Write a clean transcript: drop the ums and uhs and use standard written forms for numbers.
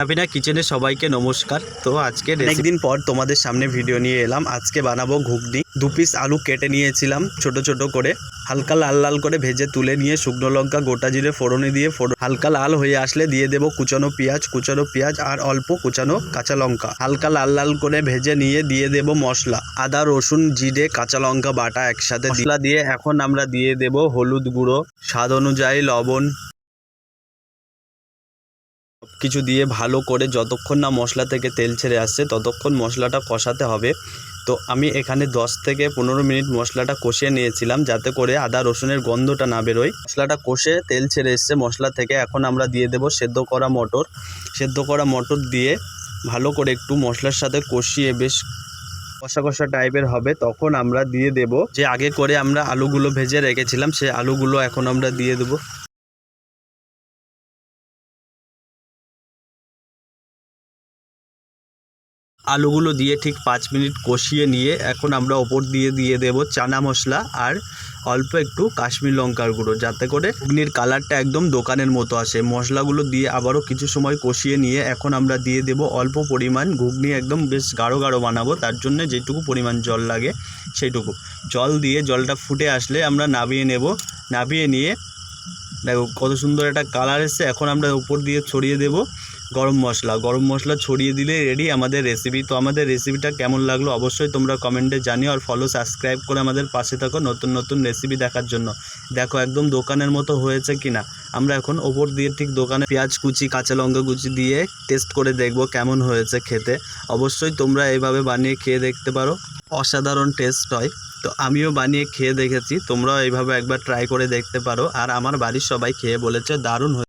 সাবিনা কিচেনে সবাইকে নমস্কার। তো আজকে অনেকদিন পর তোমাদের সামনে ভিডিও নিয়ে এলাম। আজকে বানাবো ঘুগনি। 2 পিস আলু কেটে নিয়েছিলাম ছোট ছোট করে, হালকা লাল লাল করে ভেজে তুলে নিয়ে শুকনো লঙ্কা গোটা জিরে ফোড়নে দিয়ে হালকা লাল হয়ে আসলে দিয়ে দেবো কুচানো পেঁয়াজ আর অল্প কুচানো কাঁচা লঙ্কা। হালকা লাল লাল করে ভেজে নিয়ে দিয়ে দেবো মশলা, আদা রসুন জিরে কাঁচা লঙ্কা বাটা একসাথে মশলা দিয়ে এখন আমরা দিয়ে দেবো হলুদ গুঁড়ো, স্বাদ অনুযায়ী লবণ, কিছু দিয়ে ভালো করে যতক্ষণ না মশলা থেকে তেল ছেড়ে আসছে ততক্ষণ মশলাটা কষাতে হবে। তো আমি এখানে 10 থেকে 15 মিনিট মশলাটা কষিয়ে নিয়েছিলাম যাতে করে আদা রসুনের গন্ধটা না বেরোয়। মশলাটা কষে তেল ছেড়ে এসছে মশলা থেকে। এখন আমরা দিয়ে দেব সেদ্ধ করা মটর দিয়ে ভালো করে একটু মশলার সাথে কষিয়ে বেশ কষা কষা টাইপের হবে। তখন আমরা দিয়ে দেব যে আগে করে আমরা আলুগুলো ভেজে রেখেছিলাম, সেই আলুগুলো এখন আমরা দিয়ে দেবো। আলুগুলো দিয়ে ঠিক 5 মিনিট কষিয়ে নিয়ে এখন আমরা ওপর দিয়ে দেব চানা মশলা আর অল্প একটু কাশ্মীর লঙ্কার গুঁড়ো, যাতে করে ঘুগনির কালারটা একদম দোকানের মতো আসে। মশলাগুলো দিয়ে আবারও কিছু সময় কষিয়ে নিয়ে এখন আমরা দিয়ে দেব অল্প পরিমাণ ঘুগনি, একদম বেশ গাঢ় গাঢ় বানাবো, তার জন্য যেটুকু পরিমাণ জল লাগে সেইটুকু জল দিয়ে জলটা ফুটে আসলে আমরা নামিয়ে নেব। নামিয়ে নিয়ে দেখো কত সুন্দর একটা কালার এসছে। এখন আমরা উপর দিয়ে ছড়িয়ে দেব গরম মশলা ছড়িয়ে দিলে রেডি আমাদের রেসিপি। তো আমাদের রেসিপিটা কেমন লাগলো অবশ্যই তোমরা কমেন্টে জানিও, আর সাবস্ক্রাইব করে আমাদের পাশে থাকো নতুন নতুন রেসিপি দেখার জন্য। দেখো একদম দোকানের মতো হয়েছে কিনা। আমরা এখন ওপর দিয়ে ঠিক দোকানে পেঁয়াজ কুচি কাঁচা লঙ্কা কুচি দিয়ে টেস্ট করে দেখব কেমন হয়েছে খেতে। অবশ্যই তোমরা এইভাবে বানিয়ে খেয়ে দেখতে পারো, অসাধারণ টেস্ট হয়। তো আমিও বানিয়ে খেয়ে দেখেছি, তোমরাও এইভাবে একবার ট্রাই করে দেখতে পারো। আর আমার বাড়ির সবাই খেয়ে বলেছে দারুণ হয়েছে।